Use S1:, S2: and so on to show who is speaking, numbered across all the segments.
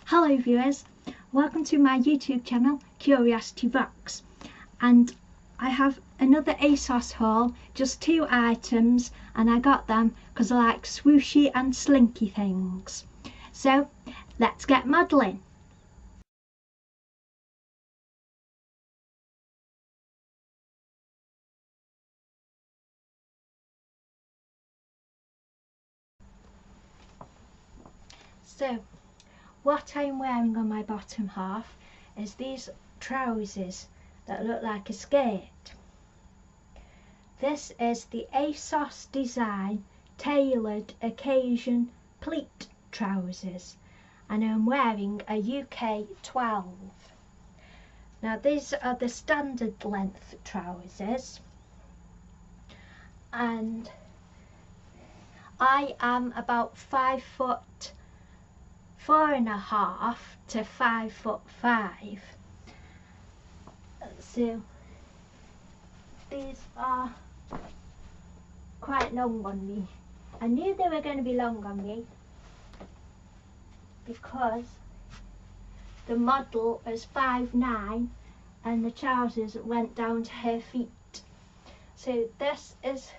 S1: Hello viewers, welcome to my YouTube channel Curiosity Box, and I have another ASOS haul, just 2 items, and I got them because I like swooshy and slinky things. So let's get modelling. So what I'm wearing on my bottom half is these trousers that look like a skirt. This is the ASOS Design Tailored Occasion Pleat Trousers, and I'm wearing a UK 12. Now these are the standard length trousers, and I am about 5'4.5" to 5'5". So these are quite long on me. I knew they were going to be long on me because the model is 5'9" and the trousers went down to her feet. So this is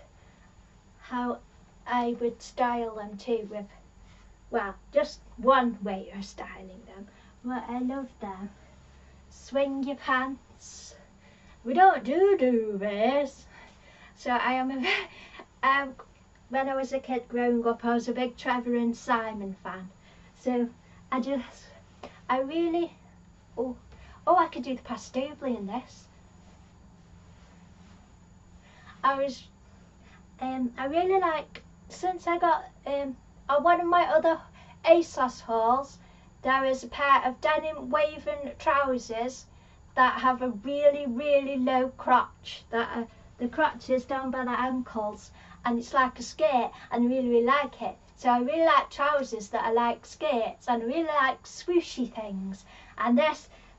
S1: how I would style them too, with, well, just one way of styling them. But I love them. Swing your pants. We don't do duvets. So I am when I was a kid growing up, I was a big Trevor and Simon fan. So I really, I could do the paso doble in this. I really like, since I got on one of my other ASOS hauls, there is a pair of denim woven trousers that have a really low crotch, that the crotch is down by the ankles, and it's like a skirt, and I really like it. So I really like trousers that are like skirts, and I really like swooshy things, and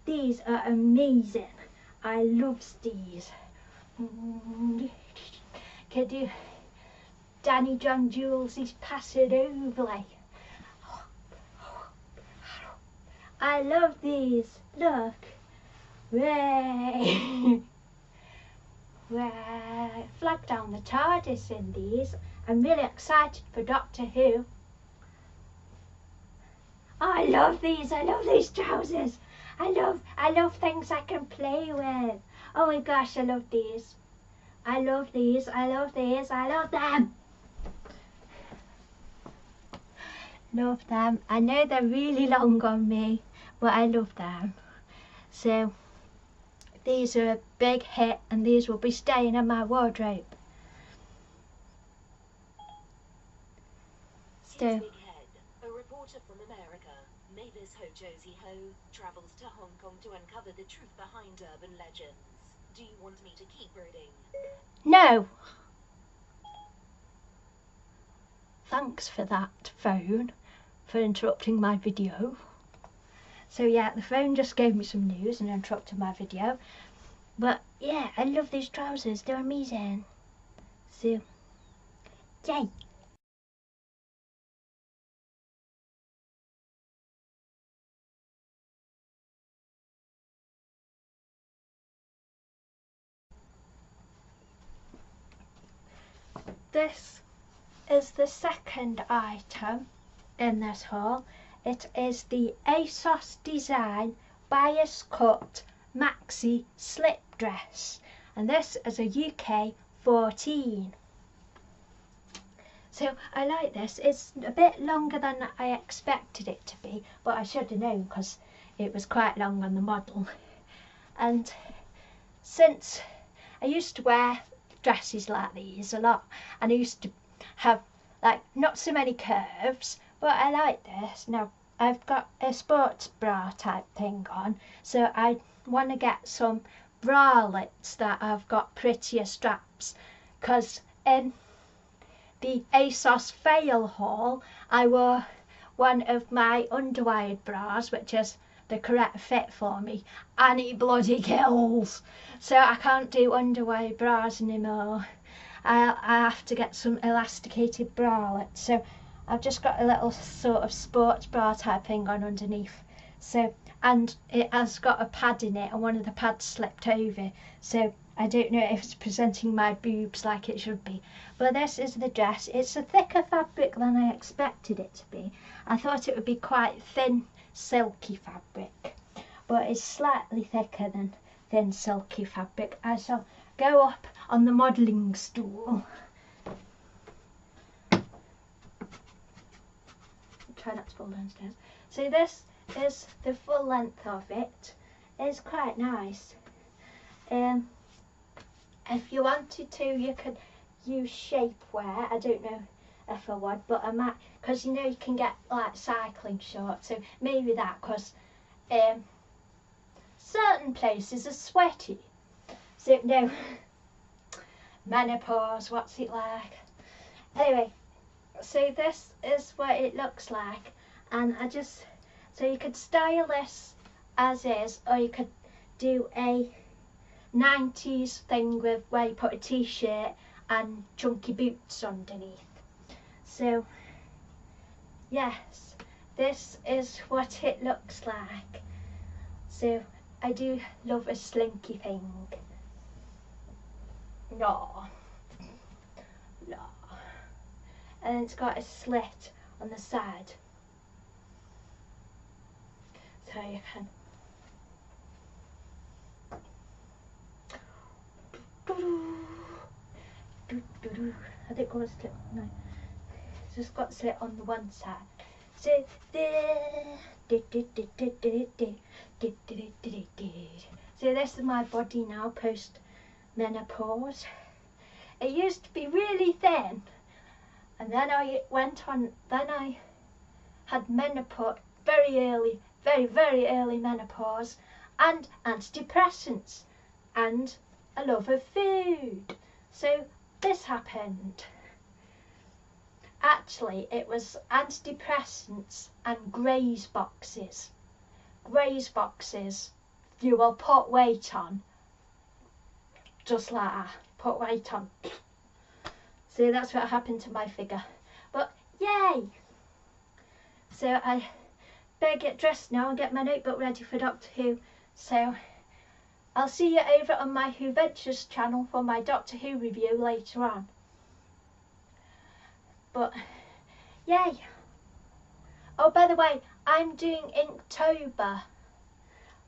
S1: these are amazing. I love these. Could do Danny John Jules' paso doble. I love these. Look. Way. Flag down the TARDIS in these. I'm really excited for Doctor Who. Oh, I love these. I love these trousers. I love things I can play with. Oh my gosh, I love these. I love these. I love these. I love them. Love them. I know they're really long on me, but I love them. So these are a big hit, and these will be staying in my wardrobe. So,
S2: Big Head, a reporter from America, Mavis Ho Josie Ho, travels to Hong Kong to uncover the truth behind urban legends. Do you want me to keep reading?
S1: no. Thanks for that, phone, for interrupting my video. So yeah, the phone just gave me some news and interrupted my video. But yeah, I love these trousers, they're amazing. So, yay! This is the second item in this haul. It is the ASOS Design Bias Cut Maxi Slip Dress, and this is a UK 14. So I like this. It's a bit longer than I expected it to be, but I should have known because it was quite long on the model. And since I used to wear dresses like these a lot, and I used to have like not so many curves, but I like this. Now I've got a sports bra type thing on, so I want to get some bralettes that have got prettier straps, because in the ASOS fail haul I wore one of my underwired bras, which is the correct fit for me, and it bloody kills. So I can't do underwire bras anymore. I have to get some elasticated bralettes. So I've just got a little sort of sports bra type thing on underneath So, and it has got a pad in it, and one of the pads slipped over, so I don't know if it's presenting my boobs like it should be. But this is the dress. It's a thicker fabric than I expected it to be. I thought it would be quite thin, silky fabric, but it's slightly thicker than thin, silky fabric. I shall go up on the modelling stool. Try not to fall downstairs. So this is the full length of it. It's quite nice. If you wanted to, you could use shapewear. I don't know if I would, but I might, because you know you can get like cycling shorts, so maybe that, because certain places are sweaty. So no, menopause, what's it like? Anyway, so this is what it looks like, and so you could style this as is, or you could do a 90s thing with where you put a t-shirt and chunky boots underneath. So yes, this is what it looks like. So I do love a slinky thing. No. And it's got a slit on the side, so you can I think got a slit, no, it's just got a slit on the one side. So so this is my body now post menopause. It used to be really thin, and then I had menopause, very early menopause, and antidepressants, and a love of food. So this happened. Actually, it was antidepressants and graze boxes. Graze boxes, you will put weight on, just like that, put weight on. So that's what happened to my figure. But yay! So I better get dressed now and get my notebook ready for Doctor Who. So I'll see you over on my Who Ventures channel for my Doctor Who review later on. But yay! Oh, by the way, I'm doing Inktober,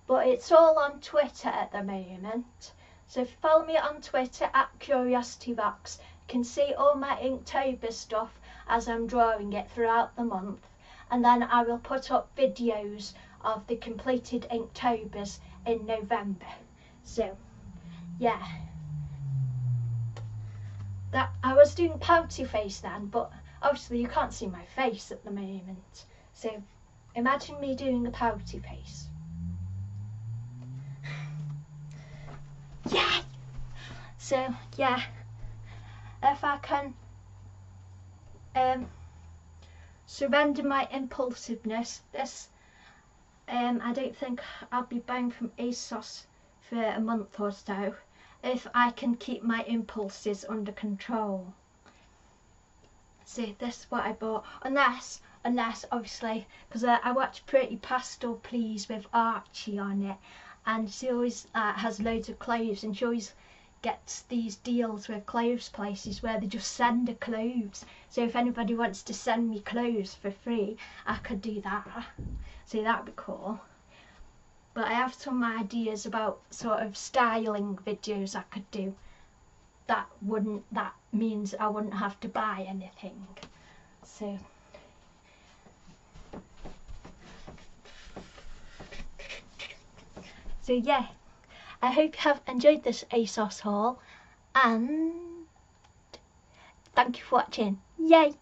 S1: but it's all on Twitter at the moment. So if you follow me on Twitter at CuriosityBox, you can see all my Inktober stuff as I'm drawing it throughout the month. And then I will put up videos of the completed Inktobers in November. So yeah, that I was doing pouty face then, but obviously you can't see my face at the moment. So imagine me doing a pouty face. Yeah. So yeah, if I can surrender my impulsiveness, this I don't think I'll be buying from ASOS for a month or so, if I can keep my impulses under control. See, this is what I bought, unless obviously, because I watch Pretty Pastel Please with Archie on it, and she always has loads of clothes, and she always gets these deals with clothes places where they just send her clothes. So if anybody wants to send me clothes for free, I could do that. So that'd be cool. But I have some ideas about sort of styling videos I could do. That means I wouldn't have to buy anything. So yeah, I hope you have enjoyed this ASOS haul, and thank you for watching. Yay!